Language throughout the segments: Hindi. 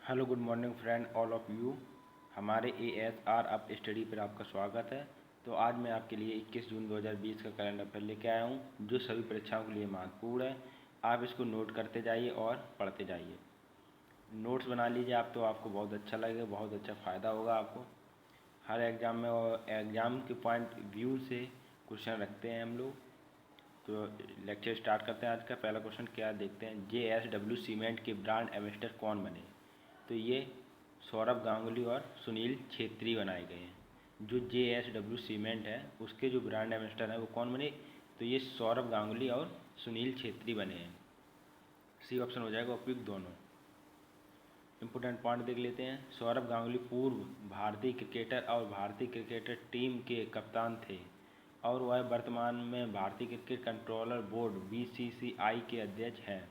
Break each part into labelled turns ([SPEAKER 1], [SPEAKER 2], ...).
[SPEAKER 1] Hello good morning friend all of you. हमारे ASR अप स्टडी पर आपका स्वागत है। तो आज मैं आपके लिए 21 जून 2020 का कैलेंडर पर लेके आया हूँ जो सभी परीक्षाओं के लिए महत्वपूर्ण है। आप इसको नोट करते जाइए और पढ़ते जाइए। नोट्स बना लीजिए आप, तो आपको बहुत अच्छा लगेगा, बहुत अच्छा फ़ायदा होगा आपको हर एग्ज़ाम में। और एग्ज़ाम के पॉइंट व्यू से क्वेश्चन रखते हैं हम लोग। तो लेक्चर स्टार्ट करते हैं। आज का पहला क्वेश्चन क्या देखते हैं। JSW सीमेंट के ब्रांड एम्बेसडर कौन बने। तो ये सौरभ गांगुली और सुनील छेत्री बनाए गए हैं। जो JSW सीमेंट है उसके जो ब्रांड एम्बेसडर हैं वो कौन बने। तो ये सौरभ गांगुली और सुनील छेत्री बने हैं। सी ऑप्शन हो जाएगा उपयुक्त दोनों। इंपोर्टेंट पॉइंट देख लेते हैं। सौरभ गांगुली पूर्व भारतीय क्रिकेटर और भारतीय क्रिकेटर टीम के कप्तान थे और वह वर्तमान में भारतीय क्रिकेट कंट्रोलर बोर्ड BCCI के अध्यक्ष हैं।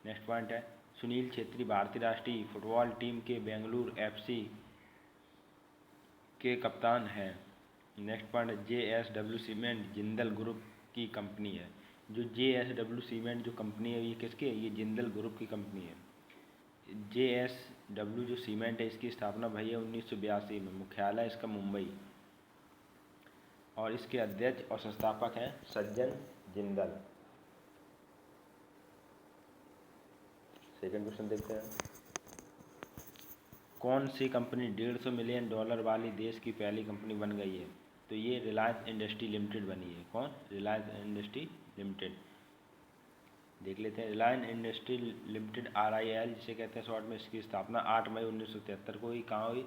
[SPEAKER 1] नेक्स्ट पॉइंट है। सुनील छेत्री भारतीय राष्ट्रीय फुटबॉल टीम के बेंगलुरु FC के कप्तान हैं। Next point, JSW cement Jindal group की कंपनी है। जो JSW सीमेंट जो कंपनी है ये किसकी है, ये जिंदल ग्रुप की कंपनी है। JSW जो सीमेंट है इसकी स्थापना भई है 1982 में। मुख्यालय इसका मुंबई और इसके अध्यक्ष और संस्थापक हैं सज्जन जिंदल। सेकंड क्वेश्चन देखते हैं। कौन सी कंपनी $150 मिलियन वाली देश की पहली कंपनी बन गई है। तो ये रिलायंस इंडस्ट्री लिमिटेड बनी है। कौन, रिलायंस इंडस्ट्री लिमिटेड। देख लेते हैं। रिलायंस इंडस्ट्री लिमिटेड RIL जिसे कहते हैं शॉर्ट में, इसकी स्थापना 8 मई 1973 को हुई। कहाँ हुई,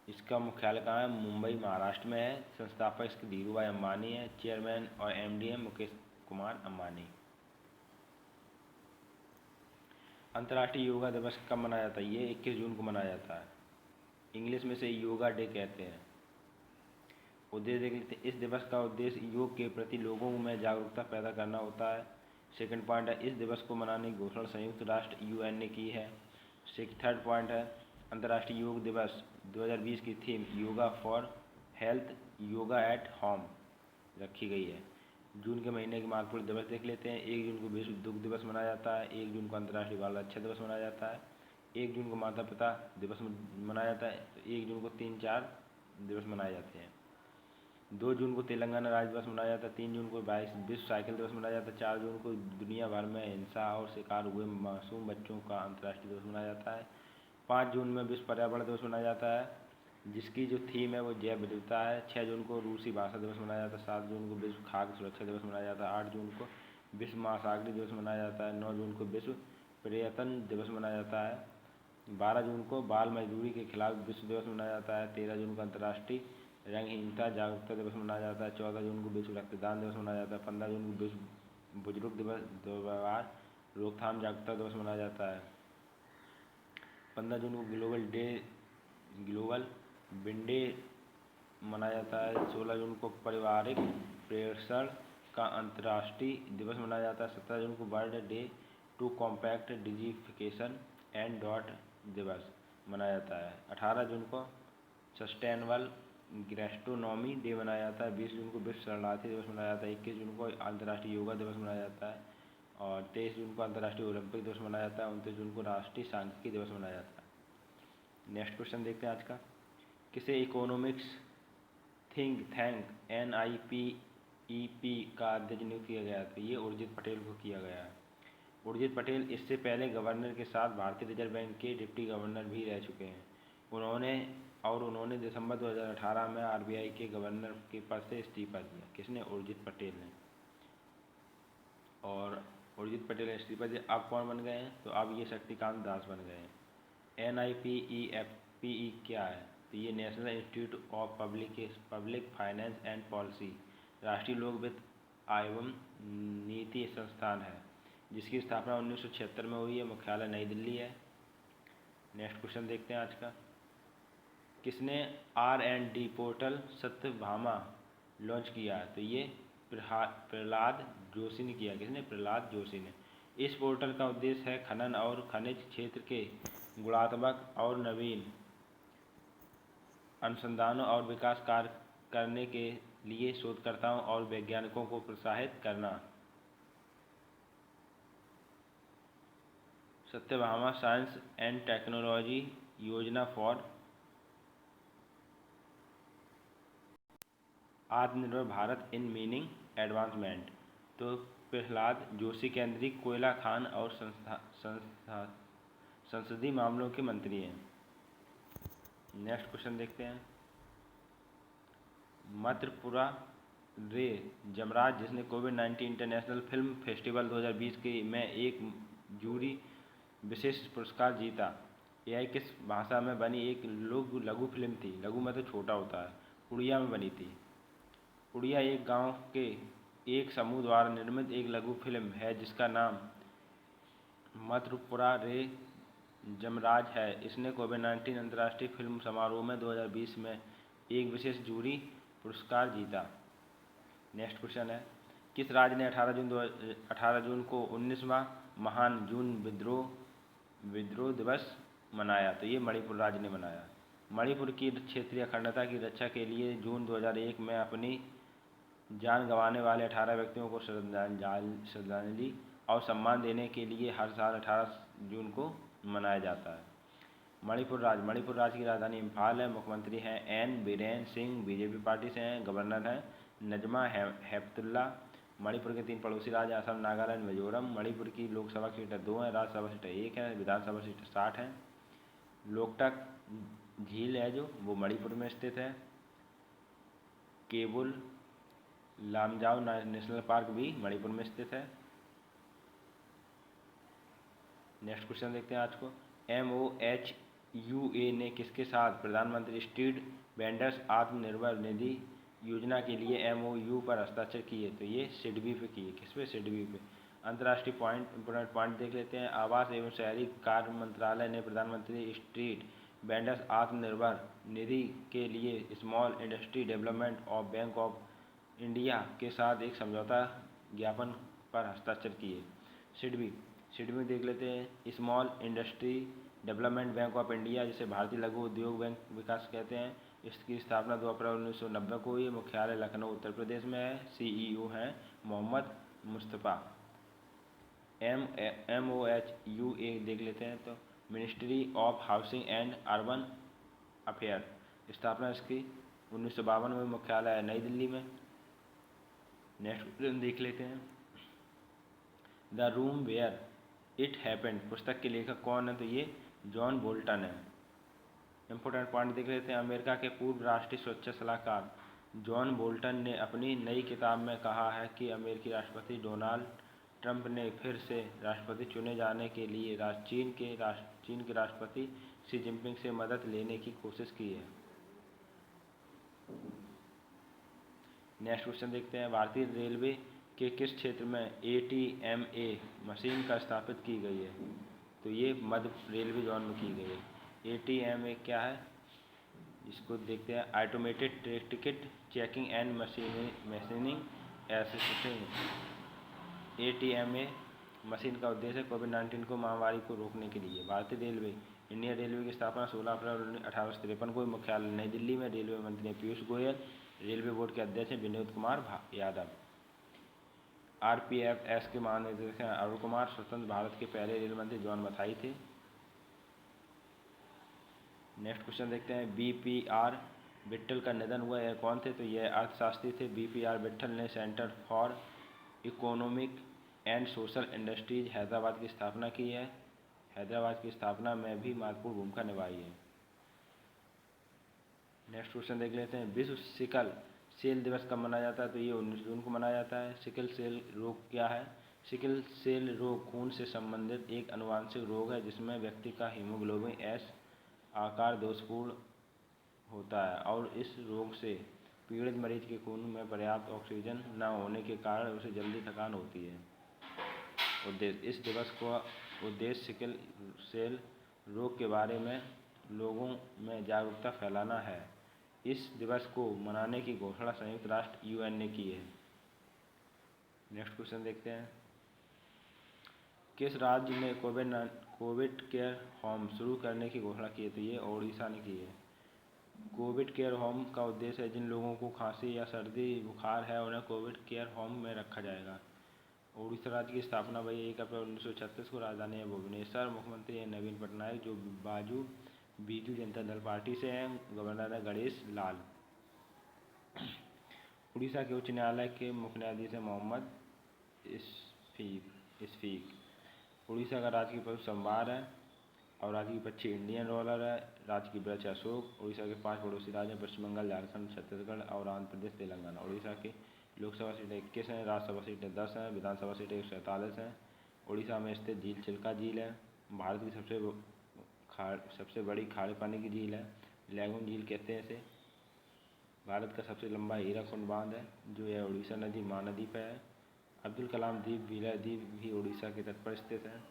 [SPEAKER 1] इसका मुख्यालय कहाँ है, मुंबई महाराष्ट्र में है। संस्थापक इसके धीरू भाई अंबानी है। चेयरमैन और MD है मुकेश कुमार अंबानी। अंतर्राष्ट्रीय योगा दिवस कब मनाया जाता है, ये 21 जून को मनाया जाता है। इंग्लिश में से योगा डे कहते हैं। उद्देश्य देख लेते हैं। इस दिवस का उद्देश्य योग के प्रति लोगों में जागरूकता पैदा करना होता है। सेकंड पॉइंट है, इस दिवस को मनाने की घोषणा संयुक्त राष्ट्र UN ने की है। थर्ड पॉइंट है, अंतर्राष्ट्रीय योग दिवस 2020 की theme yoga for health, yoga at home रखी गई है। जून के महीने के महत्वपूर्ण दिवस देख लेते हैं। 1 जून को विश्व दुग्ध दिवस मनाया जाता है। 1 जून को अंतर्राष्ट्रीय बाल रक्षा दिवस मनाया जाता है। 1 जून को माता पिता दिवस मनाया जाता है। तो 1 जून को 3-4 दिवस मनाए जाते हैं। 2 जून को तेलंगाना राज्य दिवस मनाया जाता है। 3 जून को विश्व साइकिल दिवस मनाया जाता है। 4 जून को दुनिया भर में हिंसा और शिकार हुए मासूम बच्चों का अंतर्राष्ट्रीय दिवस मनाया जाता है। 5 जून में विश्व पर्यावरण दिवस मनाया जाता है जिसकी जो थीम है वो जैव विविधता है। 6 जून को रूसी भाषा दिवस मनाया जाता है। 7 जून को विश्व खाद्य सुरक्षा दिवस मनाया जाता है। 8 जून को विश्व महासागरीय दिवस मनाया जाता है। 9 जून को विश्व पर्यटन दिवस मनाया जाता है। 12 जून को बाल मजदूरी के खिलाफ विश्व दिवस मनाया जाता है। 13 जून को अंतर्राष्ट्रीय रंगहीनता जागरूकता दिवस मनाया जाता है। 14 जून को विश्व रक्तदान दिवस मनाया जाता है। 15 जून को विश्व बुजुर्ग दिवस दुर्व्यवहार रोकथाम जागरूकता दिवस मनाया जाता है। 15 जून को ग्लोबल विंडे मनाया जाता है। 16 जून को पारिवारिक प्रेषण का अंतर्राष्ट्रीय दिवस मनाया जाता है। 17 जून को world day to combat desertification and डॉट दिवस मनाया जाता है। 18 जून को सस्टेनेबल गैस्ट्रोनॉमी डे मनाया जाता है। 20 जून को विश्व शरणार्थी दिवस मनाया जाता है। 21 जून को अंतर्राष्ट्रीय योगा दिवस मनाया जाता है और 23 जून को अंतर्राष्ट्रीय ओलंपिक दिवस मनाया जाता है। 29 जून को राष्ट्रीय सांख्यिकी दिवस मनाया जाता है। नेक्स्ट क्वेश्चन देखते हैं आज का। किसे इकोनॉमिक्स थिंक टैंक NIPEP का अध्यक्ष नियुक्त किया गया था। ये उर्जित पटेल को किया गया है। उर्जित पटेल इससे पहले गवर्नर के साथ भारतीय रिजर्व बैंक के डिप्टी गवर्नर भी रह चुके हैं। उन्होंने दिसंबर 2018 में RBI के गवर्नर के पद से इस्तीफा दिया। किसने, उर्जित पटेल ने। और उर्जित पटेल ने इस्तीफा दिया। अब कौन बन गए हैं, तो अब ये शक्तिकांत दास बन गए हैं। NIPEP क्या है, तो ये national institute of public finance and policy राष्ट्रीय लोक वित्त एवं नीति संस्थान है जिसकी स्थापना 1976 में हुई है। मुख्यालय नई दिल्ली है। नेक्स्ट क्वेश्चन देखते हैं आज का। किसने R&D पोर्टल सत्यभामा लॉन्च किया है, तो ये प्रहलाद जोशी ने किया। किसने, प्रहलाद जोशी ने। इस पोर्टल का उद्देश्य है खनन और खनिज क्षेत्र के गुणात्मक और नवीन अनुसंधानों और विकास कार्य करने के लिए शोधकर्ताओं और वैज्ञानिकों को प्रोत्साहित करना। सत्यभामा साइंस एंड टेक्नोलॉजी योजना फॉर आत्मनिर्भर भारत इन मीनिंग एडवांसमेंट। तो प्रहलाद जोशी केंद्रीय कोयला खान और संसदीय मामलों के मंत्री हैं। नेक्स्ट क्वेश्चन देखते हैं। मत्रपुरा रे जमराज, जिसने कोविड-19 इंटरनेशनल फिल्म फेस्टिवल 2020 में एक जूरी विशेष पुरस्कार जीता, यह किस भाषा में बनी एक लघु फिल्म थी? लघु मतलब छोटा होता है। उड़िया में बनी थी। उड़िया एक गांव के एक समूह द्वारा निर्मित एक लघु फिल्म है जिसका नाम मत्रपुरा रे जमराज है। इसने कोविड-19 अंतर्राष्ट्रीय फिल्म समारोह में 2020 में एक विशेष जूरी पुरस्कार जीता। नेक्स्ट क्वेश्चन है, किस राज्य ने 18 जून को 19वां महान जून विद्रोह दिवस मनाया? तो ये मणिपुर राज्य ने मनाया। मणिपुर की क्षेत्रीय अखंडता की रक्षा के लिए जून 2001 में अपनी जान गंवाने वाले 18 व्यक्तियों को श्रद्धांजलि और सम्मान देने के लिए हर साल 18 जून को मनाया जाता है। मणिपुर राज्य की राजधानी इम्फाल है। मुख्यमंत्री हैं N Biren Singh, BJP party से हैं। गवर्नर हैं नजमा हेपतुल्ला। मणिपुर के 3 पड़ोसी राज्य असम, नागालैंड, मिजोरम। मणिपुर की लोकसभा सीटें 2 हैं, राज्यसभा सीटें 1 हैं, विधानसभा सीटें 60 हैं। लोकटक झील है जो वो मणिपुर में स्थित है। केबुल लामजाओ नेशनल पार्क भी मणिपुर में स्थित है। नेक्स्ट क्वेश्चन देखते हैं आज को। MOHUA ने किसके साथ प्रधानमंत्री स्ट्रीट वेंडर्स आत्मनिर्भर निधि योजना के लिए MOU पर हस्ताक्षर किए? तो ये सिडबी पे किए। किस पे? सिडबी पे। अंतर्राष्ट्रीय इंपोर्टेंट पॉइंट देख लेते हैं। आवास एवं शहरी कार्य मंत्रालय ने प्रधानमंत्री स्ट्रीट वेंडर्स आत्मनिर्भर निधि के लिए small industry development of bank of India के साथ एक समझौता ज्ञापन पर हस्ताक्षर किए। सिडबी देख लेते हैं। Small industry development bank of India, जिसे भारतीय लघु उद्योग बैंक विकास कहते हैं, इसकी स्थापना 2 अप्रैल 1990 को हुई। मुख्यालय लखनऊ उत्तर प्रदेश में है। CEO हैं मोहम्मद मुस्तफ़ा। MOHUA देख लेते हैं। तो ministry of housing and urban affair, स्थापना इसकी 1952 में। मुख्यालय है नई दिल्ली में। नेक्स्ट क्वेश्चन देख लेते हैं। The room where it happened पुस्तक के लेखक कौन है? तो ये जॉन बोल्टन है। इंपोर्टेंट पॉइंट देख लेते हैं। अमेरिका के पूर्व राष्ट्रीय सुरक्षा सलाहकार जॉन बोल्टन ने अपनी नई किताब में कहा है कि अमेरिकी राष्ट्रपति डोनाल्ड ट्रंप ने फिर से राष्ट्रपति चुने जाने के लिए चीन के राष्ट्रपति शी जिनपिंग से मदद लेने की कोशिश की है। नेक्स्ट क्वेश्चन देखते हैं। भारतीय रेलवे के किस क्षेत्र में ATMA मशीन का स्थापित की गई है? तो ये मध्य रेलवे जोन में की गई है। ATMA क्या है इसको देखते हैं। Automated ticket checking and machining assistant. ATMA machine का उद्देश्य कोविड-19 को महामारी को रोकने के लिए। भारतीय रेलवे इंडियन रेलवे की स्थापना 16 अप्रैल 1853 को। मुख्यालय नई दिल्ली में। रेलवे मंत्री पीयूष गोयल। रेलवे बोर्ड के अध्यक्ष हैं विनोद कुमार यादव। RPFS के महानिदेशक हैं अरुण कुमार। स्वतंत्र भारत के पहले रेल मंत्री जॉन मथाई थे। नेक्स्ट क्वेश्चन देखते हैं। BPR विट्ठल का निधन हुआ, यह कौन थे? तो यह अर्थशास्त्री थे। BPR विट्ठल ने centre for economic and social industries Hyderabad की स्थापना की है। हैदराबाद की स्थापना में भी महत्वपूर्ण भूमिका निभाई है। नेक्स्ट क्वेश्चन देख लेते हैं। विश्व सिकल सेल दिवस कब मनाया जाता है? तो ये 19 जून को मनाया जाता है। सिकल सेल रोग क्या है? सिकल सेल रोग खून से संबंधित एक आनुवंशिक रोग है जिसमें व्यक्ति का हीमोग्लोबिन S आकार दोषपूर्ण होता है और इस रोग से पीड़ित मरीज के खून में पर्याप्त ऑक्सीजन न होने के कारण उसे जल्दी थकान होती है। इस दिवस का उद्देश्य सिकल सेल रोग के बारे में लोगों में जागरूकता फैलाना है। इस दिवस को मनाने की घोषणा संयुक्त राष्ट्र UN ने की है। नेक्स्ट क्वेश्चन देखते हैं। किस राज्य ने कोविड केयर होम शुरू करने की घोषणा की है? तो ये ओडिशा ने की है। कोविड केयर होम का उद्देश्य है जिन लोगों को खांसी या सर्दी बुखार है उन्हें कोविड केयर होम में रखा जाएगा। उड़ीसा राज्य की स्थापना भाई 1 अप्रैल 1936 को। राजधानी है भुवनेश्वर। मुख्यमंत्री है नवीन पटनायक जो बीजू जनता दल पार्टी से हैं। गवर्नर है गणेश लाल। उड़ीसा के उच्च न्यायालय के मुख्य न्यायाधीश हैं मोहम्मद इशफीक। उड़ीसा का राजकीय पशु संभार है और राजकीय पक्षी इंडियन रोलर है। राजकीय वृक्ष अशोक। उड़ीसा के 5 पड़ोसी राज्य हैं पश्चिम बंगाल, झारखंड, छत्तीसगढ़ और आंध्र प्रदेश, तेलंगाना। उड़ीसा के लोकसभा सीटें 21 हैं, राज्यसभा सीटें 10 हैं, विधानसभा सीटें 147 हैं। उड़ीसा में स्थित झील चिल्का झील है। भारत की सबसे बड़ी खारे पानी की झील है, लैगून झील कहते हैं इसे। भारत का सबसे लंबा हीराकुंड बांध है जो यह उड़ीसा नदी महानदी पर है। अब्दुल कलाम द्वीप व्हीलर द्वीप भी उड़ीसा के तट पर स्थित है।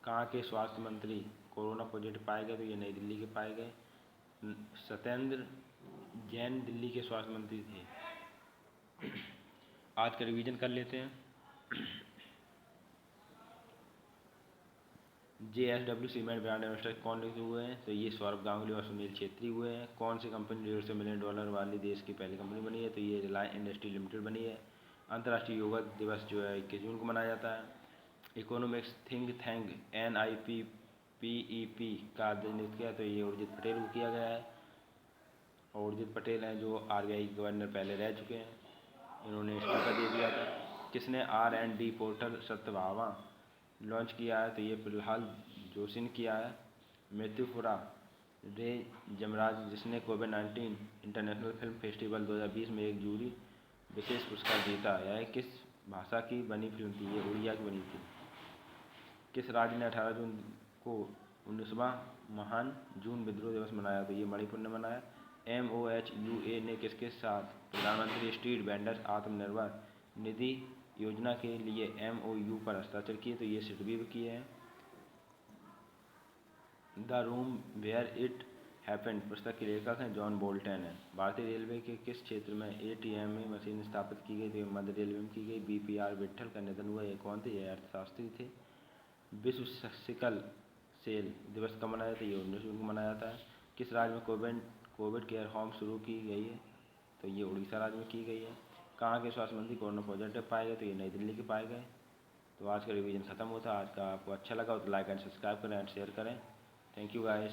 [SPEAKER 1] कहाँ के स्वास्थ्य मंत्री कोरोना पॉजिटिव पाए गए? तो ये नई दिल्ली के पाए गए। सत्येंद्र जैन दिल्ली के स्वास्थ्य मंत्री थे। आज का रिवीजन कर लेते हैं। JSW सीमेंट ब्रांड एम्बेसडर कौन हुए हैं? तो ये सौरभ गांगुली और सुनील छेत्री हुए हैं। कौन सी कंपनी $150 मिलियन वाली देश की पहली कंपनी बनी है? तो ये रिलायंस इंडस्ट्री लिमिटेड बनी है। अंतर्राष्ट्रीय योगा दिवस जो है 21 जून को मनाया जाता है। इकोनॉमिक्स थिंक टैंक NIPPEP का अध्यक्ष नियुक्त किया, तो ये उर्जित पटेल को किया गया है। और उर्जित पटेल हैं जो RBI गवर्नर पहले रह चुके हैं, इन्होंने इस्तीफा दे दिया था। किसने R&D पोर्टल सत्यभामा लॉन्च किया है? तो ये प्रहलाद जोशी ने किया है। मृत्युपुरा रे जमराज जिसने कोविड-19 इंटरनेशनल फिल्म फेस्टिवल 2020 में एक जूरी विशेष पुरस्कार जीता। यह किस भाषा की बनी फिल्म थी? ये उड़िया की बनी थी। किस राज्य ने 18 जून को 19वां महान जून विद्रोह दिवस मनाया? तो ये मणिपुर ने मनाया। MOHUA ने किसके साथ प्रधानमंत्री स्ट्रीट वेंडर्स आत्मनिर्भर निधि योजना के लिए MOU पर हस्ताक्षर किए? तो ये सिडबी किए हैं। The room where it happened पुस्तक के लेखक हैं जॉन बोल्टन हैं। भारतीय रेलवे के किस क्षेत्र में ATM मशीन स्थापित की गई? तो मध्य रेलवे में की गई। BPR विट्ठल का निधन हुआ। ये कौन थे? ये अर्थशास्त्री थे। विश्व सिकल सेल दिवस कब मनाया जाता है? ये 19 जून को मनाया जाता है। किस राज्य में कोविड केयर होम शुरू की गई है? तो ये उड़ीसा राज्य में की गई है। कहाँ के स्वास्थ्य मंत्री कोरोना पॉजिटिव पाए गए? तो ये नई दिल्ली के पाए गए। तो आज का रिवीजन खत्म होता है। आज का आपको अच्छा लगा तो लाइक एंड सब्सक्राइब करें एंड शेयर करें। Thank you guys.